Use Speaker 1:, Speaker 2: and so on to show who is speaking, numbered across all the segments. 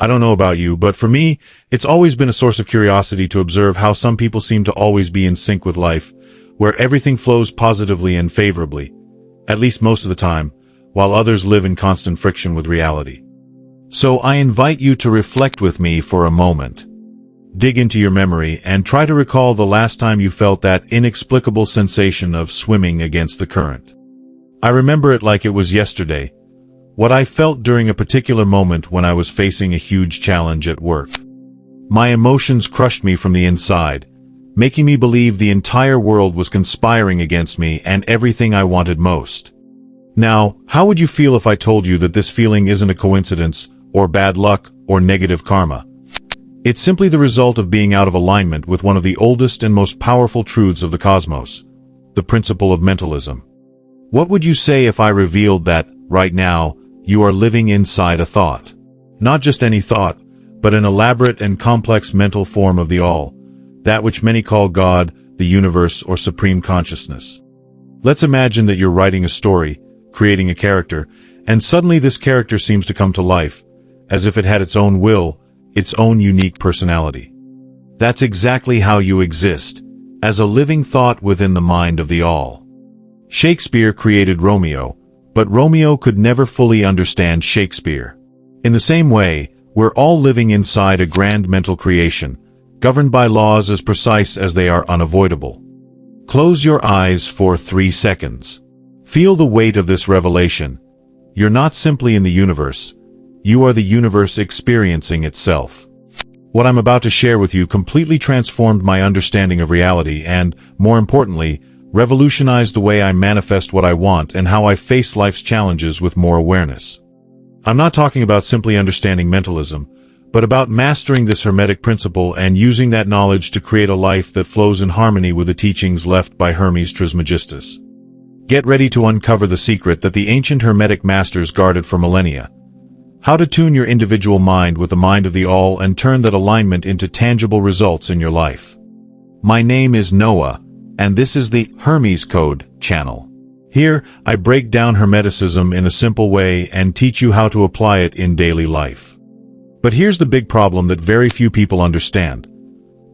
Speaker 1: I don't know about you, but for me, it's always been a source of curiosity to observe how some people seem to always be in sync with life, where everything flows positively and favorably, at least most of the time, while others live in constant friction with reality. So I invite you to reflect with me for a moment. Dig into your memory and try to recall the last time you felt that inexplicable sensation of swimming against the current. I remember it like it was yesterday, what I felt during a particular moment when I was facing a huge challenge at work. My emotions crushed me from the inside, making me believe the entire world was conspiring against me and everything I wanted most. Now, how would you feel if I told you that this feeling isn't a coincidence, or bad luck, or negative karma? It's simply the result of being out of alignment with one of the oldest and most powerful truths of the cosmos, the principle of mentalism. What would you say if I revealed that, right now, you are living inside a thought? Not just any thought, but an elaborate and complex mental form of the all, that which many call God, the universe, or supreme consciousness. Let's imagine that you're writing a story, creating a character, and suddenly this character seems to come to life, as if it had its own will, its own unique personality. That's exactly how you exist, as a living thought within the mind of the all. Shakespeare created Romeo, but Romeo could never fully understand Shakespeare. In the same way, we're all living inside a grand mental creation, governed by laws as precise as they are unavoidable. Close your eyes for 3 seconds. Feel the weight of this revelation. You're not simply in the universe. You are the universe experiencing itself. What I'm about to share with you completely transformed my understanding of reality and, more importantly, revolutionized the way I manifest what I want and how I face life's challenges with more awareness. I'm not talking about simply understanding mentalism, but about mastering this Hermetic principle and using that knowledge to create a life that flows in harmony with the teachings left by Hermes Trismegistus. Get ready to uncover the secret that the ancient Hermetic masters guarded for millennia. How to tune your individual mind with the mind of the all and turn that alignment into tangible results in your life. My name is Noah, and this is the Hermes Code channel. Here, I break down Hermeticism in a simple way and teach you how to apply it in daily life. But here's the big problem that very few people understand.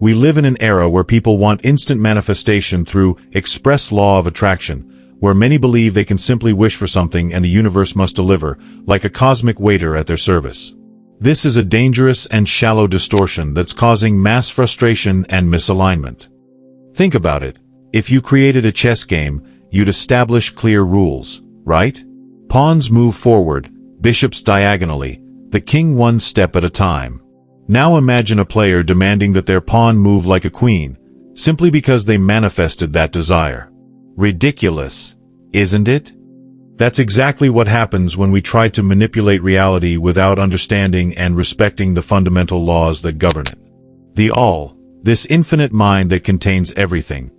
Speaker 1: We live in an era where people want instant manifestation through express law of attraction, where many believe they can simply wish for something and the universe must deliver, like a cosmic waiter at their service. This is a dangerous and shallow distortion that's causing mass frustration and misalignment. Think about it. If you created a chess game, you'd establish clear rules, right? Pawns move forward, bishops diagonally, the king one step at a time. Now imagine a player demanding that their pawn move like a queen, simply because they manifested that desire. Ridiculous, isn't it? That's exactly what happens when we try to manipulate reality without understanding and respecting the fundamental laws that govern it. The All, this infinite mind that contains everything,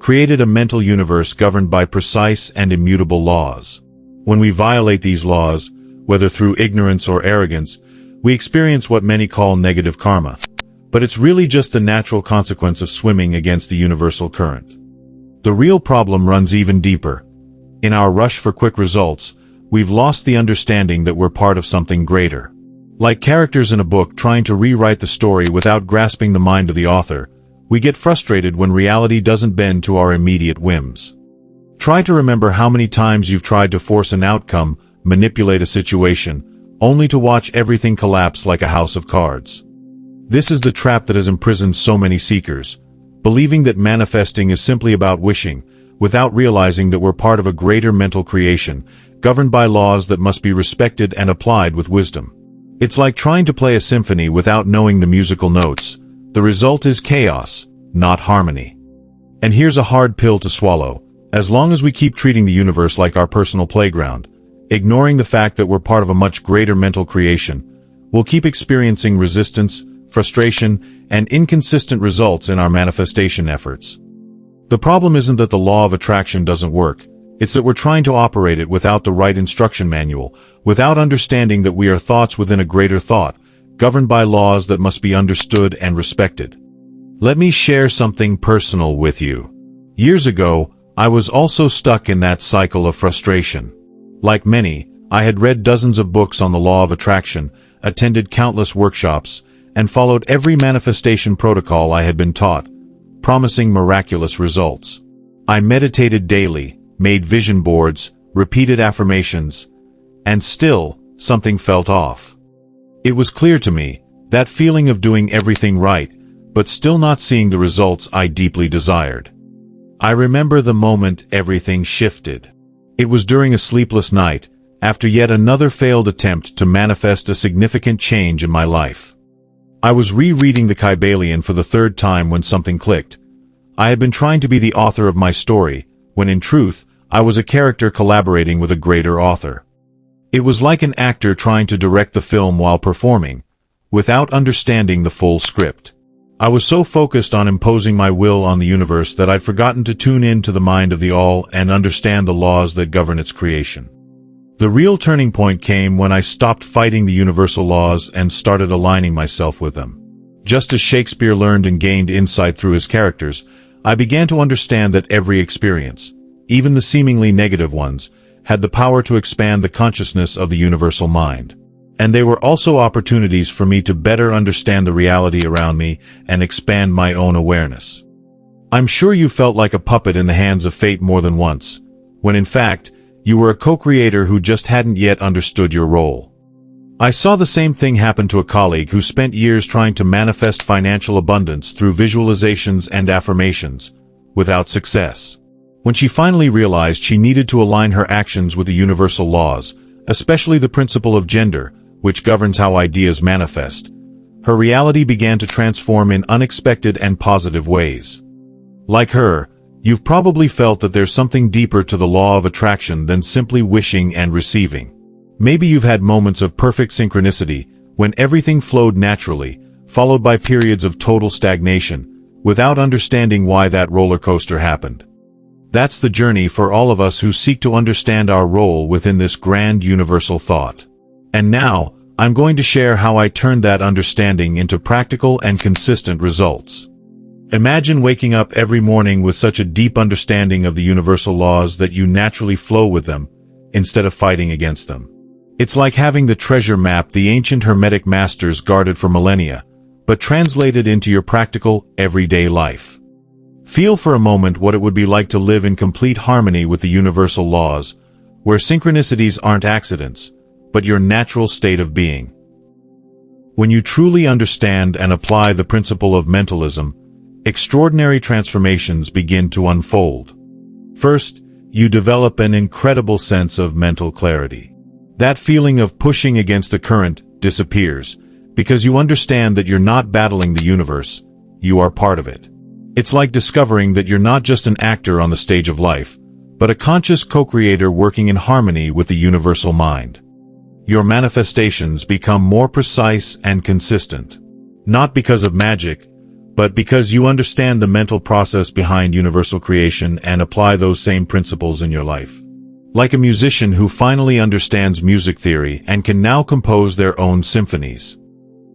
Speaker 1: created a mental universe governed by precise and immutable laws. When we violate these laws, whether through ignorance or arrogance, we experience what many call negative karma. But it's really just the natural consequence of swimming against the universal current. The real problem runs even deeper. In our rush for quick results, we've lost the understanding that we're part of something greater. Like characters in a book trying to rewrite the story without grasping the mind of the author, we get frustrated when reality doesn't bend to our immediate whims. Try to remember how many times you've tried to force an outcome, manipulate a situation, only to watch everything collapse like a house of cards. This is the trap that has imprisoned so many seekers, believing that manifesting is simply about wishing, without realizing that we're part of a greater mental creation, governed by laws that must be respected and applied with wisdom. It's like trying to play a symphony without knowing the musical notes. The result is chaos, not harmony. And here's a hard pill to swallow. As long as we keep treating the universe like our personal playground, ignoring the fact that we're part of a much greater mental creation, we'll keep experiencing resistance, frustration, and inconsistent results in our manifestation efforts. The problem isn't that the law of attraction doesn't work, it's that we're trying to operate it without the right instruction manual, without understanding that we are thoughts within a greater thought, governed by laws that must be understood and respected. Let me share something personal with you. Years ago, I was also stuck in that cycle of frustration. Like many, I had read dozens of books on the law of attraction, attended countless workshops, and followed every manifestation protocol I had been taught, promising miraculous results. I meditated daily, made vision boards, repeated affirmations, and still, something felt off. It was clear to me, that feeling of doing everything right, but still not seeing the results I deeply desired. I remember the moment everything shifted. It was during a sleepless night, after yet another failed attempt to manifest a significant change in my life. I was rereading the Kybalion for the third time when something clicked. I had been trying to be the author of my story, when in truth, I was a character collaborating with a greater author. It was like an actor trying to direct the film while performing, without understanding the full script. I was so focused on imposing my will on the universe that I'd forgotten to tune in to the mind of the all and understand the laws that govern its creation. The real turning point came when I stopped fighting the universal laws and started aligning myself with them. Just as Shakespeare learned and gained insight through his characters, I began to understand that every experience, even the seemingly negative ones, had the power to expand the consciousness of the universal mind. And they were also opportunities for me to better understand the reality around me and expand my own awareness. I'm sure you felt like a puppet in the hands of fate more than once, when in fact, you were a co-creator who just hadn't yet understood your role. I saw the same thing happen to a colleague who spent years trying to manifest financial abundance through visualizations and affirmations, without success. When she finally realized she needed to align her actions with the universal laws, especially the principle of gender, which governs how ideas manifest, her reality began to transform in unexpected and positive ways. Like her, you've probably felt that there's something deeper to the law of attraction than simply wishing and receiving. Maybe you've had moments of perfect synchronicity, when everything flowed naturally, followed by periods of total stagnation, without understanding why that roller coaster happened. That's the journey for all of us who seek to understand our role within this grand universal thought. And now, I'm going to share how I turned that understanding into practical and consistent results. Imagine waking up every morning with such a deep understanding of the universal laws that you naturally flow with them, instead of fighting against them. It's like having the treasure map the ancient Hermetic masters guarded for millennia, but translated into your practical, everyday life. Feel for a moment what it would be like to live in complete harmony with the universal laws, where synchronicities aren't accidents, but your natural state of being. When you truly understand and apply the principle of mentalism, extraordinary transformations begin to unfold. First, you develop an incredible sense of mental clarity. That feeling of pushing against the current disappears, because you understand that you're not battling the universe, you are part of it. It's like discovering that you're not just an actor on the stage of life, but a conscious co-creator working in harmony with the universal mind. Your manifestations become more precise and consistent. Not because of magic, but because you understand the mental process behind universal creation and apply those same principles in your life. Like a musician who finally understands music theory and can now compose their own symphonies.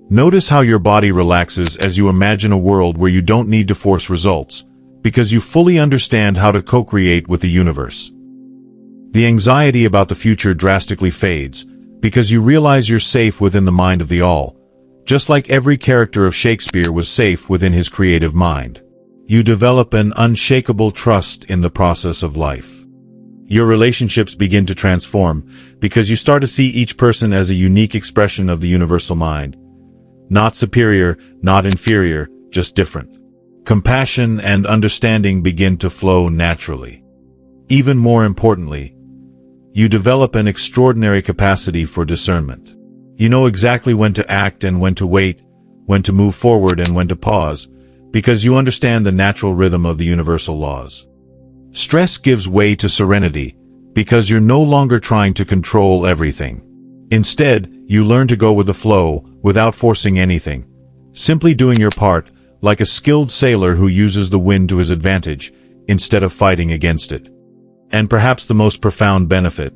Speaker 1: Notice how your body relaxes as you imagine a world where you don't need to force results, because you fully understand how to co-create with the universe. The anxiety about the future drastically fades, because you realize you're safe within the mind of the all, just like every character of Shakespeare was safe within his creative mind. You develop an unshakable trust in the process of life. Your relationships begin to transform, because you start to see each person as a unique expression of the universal mind. Not superior, not inferior, just different. Compassion and understanding begin to flow naturally. Even more importantly, you develop an extraordinary capacity for discernment. You know exactly when to act and when to wait, when to move forward and when to pause, because you understand the natural rhythm of the universal laws. Stress gives way to serenity, because you're no longer trying to control everything. Instead, you learn to go with the flow, without forcing anything. Simply doing your part, like a skilled sailor who uses the wind to his advantage, instead of fighting against it. And perhaps the most profound benefit.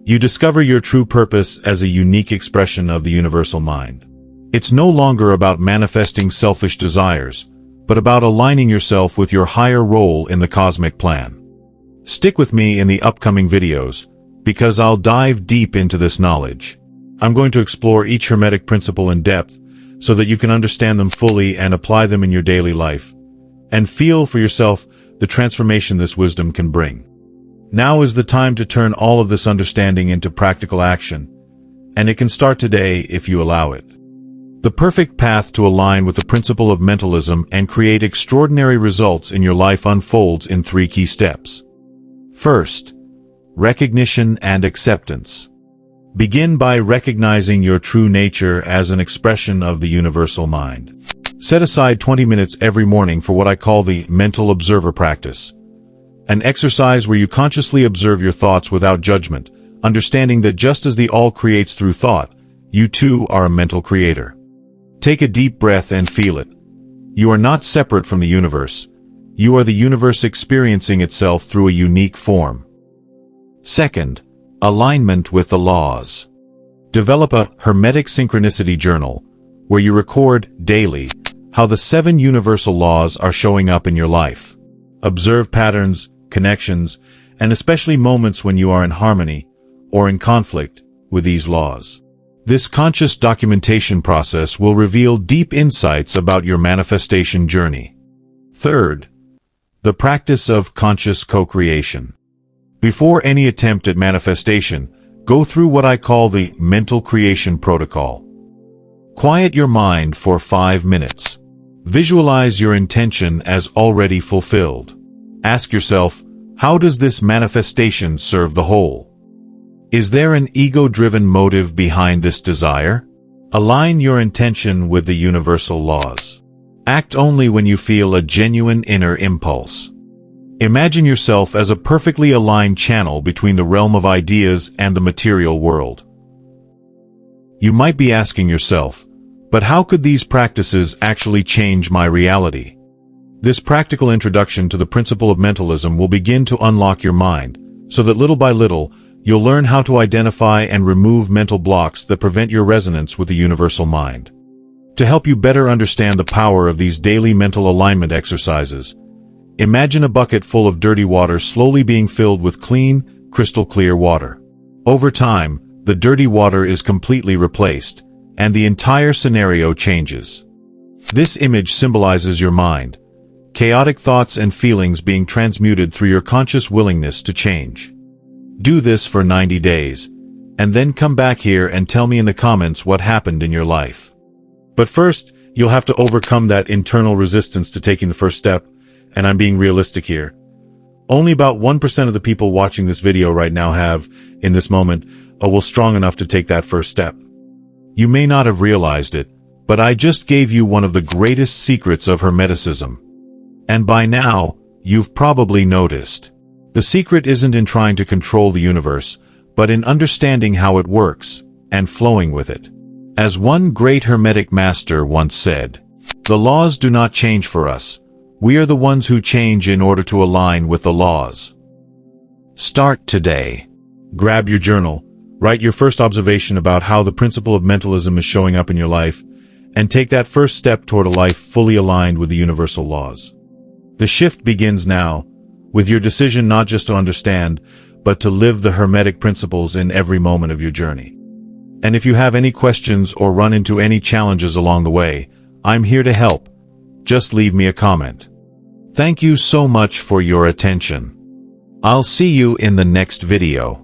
Speaker 1: You discover your true purpose as a unique expression of the universal mind. It's no longer about manifesting selfish desires, but about aligning yourself with your higher role in the cosmic plan. Stick with me in the upcoming videos, because I'll dive deep into this knowledge. I'm going to explore each Hermetic principle in depth so that you can understand them fully and apply them in your daily life, and feel for yourself the transformation this wisdom can bring. Now is the time to turn all of this understanding into practical action, and it can start today if you allow it. The perfect path to align with the principle of mentalism and create extraordinary results in your life unfolds in 3 key steps. First, recognition and acceptance. Begin by recognizing your true nature as an expression of the universal mind. Set aside 20 minutes every morning for what I call the mental observer practice, an exercise where you consciously observe your thoughts without judgment, understanding that just as the all creates through thought, you too are a mental creator. Take a deep breath and feel it. You are not separate from the universe. You are the universe experiencing itself through a unique form. Second, alignment with the laws. Develop a Hermetic synchronicity journal, where you record daily how the 7 universal laws are showing up in your life. Observe patterns, connections, and especially moments when you are in harmony or in conflict with these laws. This conscious documentation process will reveal deep insights about your manifestation journey. Third, the practice of conscious co-creation. Before any attempt at manifestation, go through what I call the mental creation protocol. Quiet your mind for 5 minutes. Visualize your intention as already fulfilled. Ask yourself, how does this manifestation serve the whole? Is there an ego-driven motive behind this desire? Align your intention with the universal laws. Act only when you feel a genuine inner impulse. Imagine yourself as a perfectly aligned channel between the realm of ideas and the material world. You might be asking yourself, but how could these practices actually change my reality? This practical introduction to the principle of mentalism will begin to unlock your mind, so that little by little, you'll learn how to identify and remove mental blocks that prevent your resonance with the universal mind. To help you better understand the power of these daily mental alignment exercises, imagine a bucket full of dirty water slowly being filled with clean, crystal clear water. Over time, the dirty water is completely replaced, and the entire scenario changes. This image symbolizes your mind, chaotic thoughts and feelings being transmuted through your conscious willingness to change. Do this for 90 days, and then come back here and tell me in the comments what happened in your life. But first, you'll have to overcome that internal resistance to taking the first step, and I'm being realistic here. Only about 1% of the people watching this video right now have, in this moment, a will strong enough to take that first step. You may not have realized it, but I just gave you one of the greatest secrets of Hermeticism. And by now, you've probably noticed. The secret isn't in trying to control the universe, but in understanding how it works, and flowing with it. As one great Hermetic master once said, "The laws do not change for us. We are the ones who change in order to align with the laws." Start today. Grab your journal, write your first observation about how the principle of mentalism is showing up in your life, and take that first step toward a life fully aligned with the universal laws. The shift begins now, with your decision not just to understand, but to live the Hermetic principles in every moment of your journey. And if you have any questions or run into any challenges along the way, I'm here to help. Just leave me a comment. Thank you so much for your attention. I'll see you in the next video.